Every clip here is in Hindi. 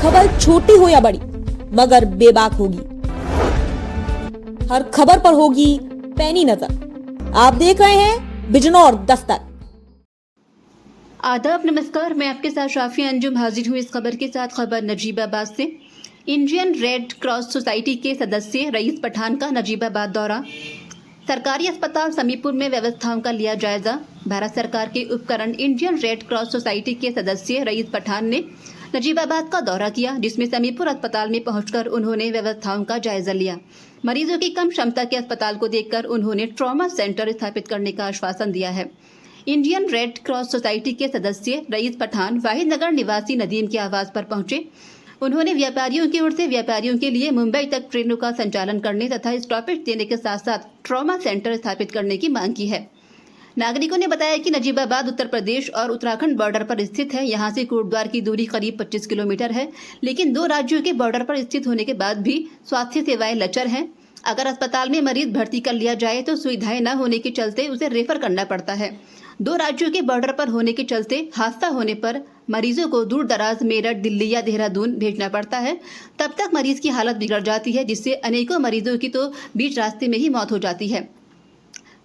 खबर छोटी हो या बड़ी मगर बेबाक होगी। हर खबर पर होगी पैनी नजर। आप देख रहे हैं बिजनौर दस्तक। आदाब, नमस्कार। मैं आपके साथ शाफी अंजुम हाजिर हूँ इस खबर के साथ। खबर नजीबाबाद से। इंडियन रेड क्रॉस सोसाइटी के सदस्य रईस पठान का नजीबाबाद दौरा। सरकारी अस्पताल समीपुर में व्यवस्थाओं का लिया जायजा। भारत सरकार के उपकरण इंडियन रेड क्रॉस सोसाइटी के सदस्य रईस पठान ने नजीबाबाद का दौरा किया, जिसमें समीपुर अस्पताल में पहुंचकर उन्होंने व्यवस्थाओं का जायजा लिया। मरीजों की कम क्षमता के अस्पताल को देखकर उन्होंने ट्रॉमा सेंटर स्थापित करने का आश्वासन दिया है। इंडियन रेड क्रॉस सोसाइटी के सदस्य रईस पठान वाहिद नगर निवासी नदीम के आवास पर पहुंचे। उन्होंने व्यापारियों की ओर से व्यापारियों के लिए मुंबई तक ट्रेनों का संचालन करने तथा स्टॉपेज देने के साथ साथ ट्रॉमा सेंटर स्थापित करने की मांग की है। नागरिकों ने बताया कि नजीबाबाद उत्तर प्रदेश और उत्तराखंड बॉर्डर पर स्थित है। यहां से कोटद्वार की दूरी करीब 25 किलोमीटर है, लेकिन दो राज्यों के बॉर्डर पर स्थित होने के बाद भी स्वास्थ्य सेवाएं लचर हैं। अगर अस्पताल में मरीज भर्ती कर लिया जाए तो सुविधाएं न होने के चलते उसे रेफर करना पड़ता है। दो राज्यों के बॉर्डर पर होने के चलते हादसा होने पर मरीजों को दूर दराज मेरठ, दिल्ली या देहरादून भेजना पड़ता है। तब तक मरीज की हालत बिगड़ जाती है, जिससे अनेकों मरीजों की तो बीच रास्ते में ही मौत हो जाती है।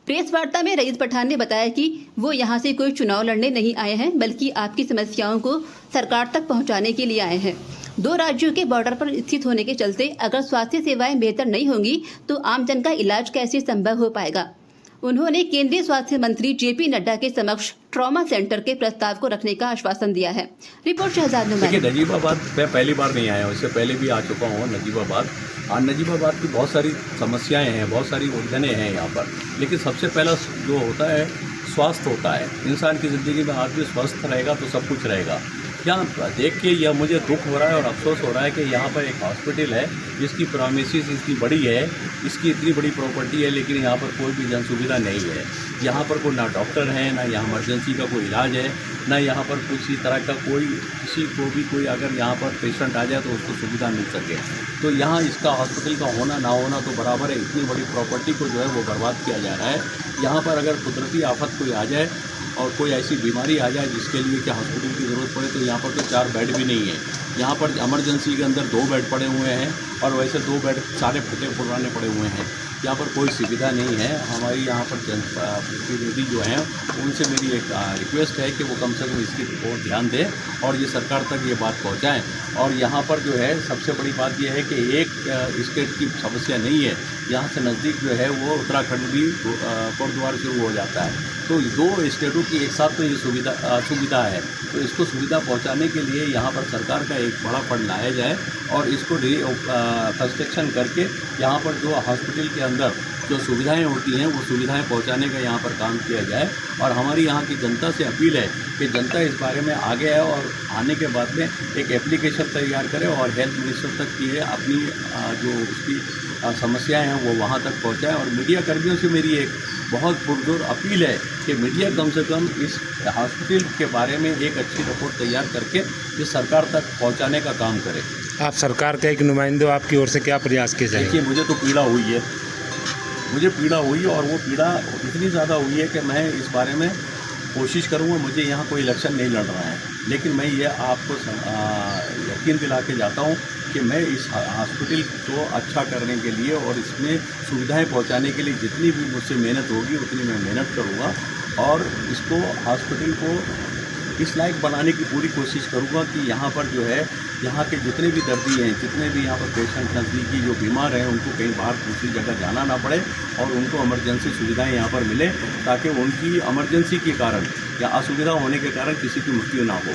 प्रेस वार्ता में रईस पठान ने बताया कि वो यहाँ से कोई चुनाव लड़ने नहीं आए हैं, बल्कि आपकी समस्याओं को सरकार तक पहुँचाने के लिए आए हैं। दो राज्यों के बॉर्डर पर स्थित होने के चलते अगर स्वास्थ्य सेवाएं बेहतर नहीं होंगी तो आम जन का इलाज कैसे संभव हो पाएगा। उन्होंने केंद्रीय स्वास्थ्य मंत्री जेपी नड्डा के समक्ष ट्रॉमा सेंटर के प्रस्ताव को रखने का आश्वासन दिया है। रिपोर्ट शहजाद नुमान। देखिए, नजीबाबाद मैं पहली बार नहीं आया हूँ, इससे पहले भी आ चुका हूँ नजीबाबाद। और नजीबाबाद की बहुत सारी समस्याएं हैं, बहुत सारी उलझनें हैं यहाँ पर। लेकिन सबसे पहला जो होता है स्वास्थ्य होता है। इंसान की ज़िंदगी में आदमी स्वस्थ रहेगा तो सब कुछ रहेगा। यहाँ देख के यह मुझे दुख हो रहा है और अफसोस हो रहा है कि यहाँ पर एक हॉस्पिटल है जिसकी प्रोमिसेस इतनी बड़ी है, इसकी इतनी बड़ी प्रॉपर्टी है, लेकिन यहाँ पर कोई भी जन सुविधा नहीं है। यहाँ पर कोई ना डॉक्टर है, ना यहाँ इमरजेंसी का कोई इलाज है, ना यहाँ पर किसी तरह का कोई किसी को भी कोई अगर यहाँ पर पेशेंट आ जाए तो उसको सुविधा मिल सके। तो यहाँ इसका हॉस्पिटल का होना ना होना तो बराबर है। इतनी बड़ी प्रॉपर्टी को जो है वो बर्बाद किया जा रहा है। यहाँ पर अगर कुदरती आफत कोई आ जाए और कोई ऐसी बीमारी आ जाए जिसके लिए क्या हॉस्पिटल की ज़रूरत पड़े तो यहाँ पर तो 4 बेड भी नहीं है। यहाँ पर इमरजेंसी के अंदर 2 बेड पड़े हुए हैं और वैसे 2 बेड सारे फटे पुराने पड़े हुए हैं। यहाँ पर कोई सुविधा नहीं है। हमारी यहाँ पर जनप्रतिनिधि जो हैं उनसे मेरी एक रिक्वेस्ट है कि वो कम से कम इसकी ओर ध्यान दें और ये सरकार तक ये बात पहुँचाएँ। और यहाँ पर जो है सबसे बड़ी बात यह है कि एक स्टेट की समस्या नहीं है। यहाँ से नज़दीक जो है वो उत्तराखंड भी कोटद्वार शुरू हो जाता है। तो 2 स्टेटों की एक साथ तो ये सुविधा है। तो इसको सुविधा पहुंचाने के लिए यहाँ पर सरकार का एक बड़ा फंड लाया जाए और इसको कंस्ट्रक्शन करके यहाँ पर जो हॉस्पिटल के अंदर जो सुविधाएं होती हैं वो सुविधाएं पहुंचाने का यहाँ पर काम किया जाए। और हमारी यहाँ की जनता से अपील है कि जनता इस बारे में आगे आए और आने के बाद में एक एप्लीकेशन तैयार करे और हेल्थ मिनिस्टर तक की है अपनी जो उसकी समस्याएं हैं वो वहाँ तक पहुँचाएँ। और मीडिया कर्मियों से मेरी एक बहुत पुरजोर अपील है कि मीडिया कम से कम इस हॉस्पिटल के बारे में एक अच्छी रिपोर्ट तैयार करके इस सरकार तक पहुंचाने का काम करे। आप सरकार के एक नुमाइंदे हो, आपकी ओर से क्या प्रयास किए जाएंगे? देखिए, मुझे तो पीड़ा हुई है, और वो पीड़ा इतनी ज़्यादा हुई है कि मैं इस बारे में कोशिश करूँगा। मुझे यहाँ कोई इलेक्शन नहीं लड़ रहा है, लेकिन मैं ये आपको यकीन दिला के जाता हूँ कि मैं इस हॉस्पिटल को अच्छा करने के लिए और इसमें सुविधाएं पहुंचाने के लिए जितनी भी मुझसे मेहनत होगी उतनी मैं मेहनत करूंगा और इसको हॉस्पिटल को इस लायक बनाने की पूरी कोशिश करूंगा कि यहाँ पर जो है यहाँ के जितने भी दर्दी हैं, जितने भी यहाँ पर पेशेंट नज़दीकी जो बीमार हैं, उनको कहीं बाहर दूसरी जगह जाना ना पड़े और उनको इमरजेंसी सुविधाएं यहाँ पर मिले, ताकि उनकी इमरजेंसी के कारण या असुविधा होने के कारण किसी की मृत्यु ना हो।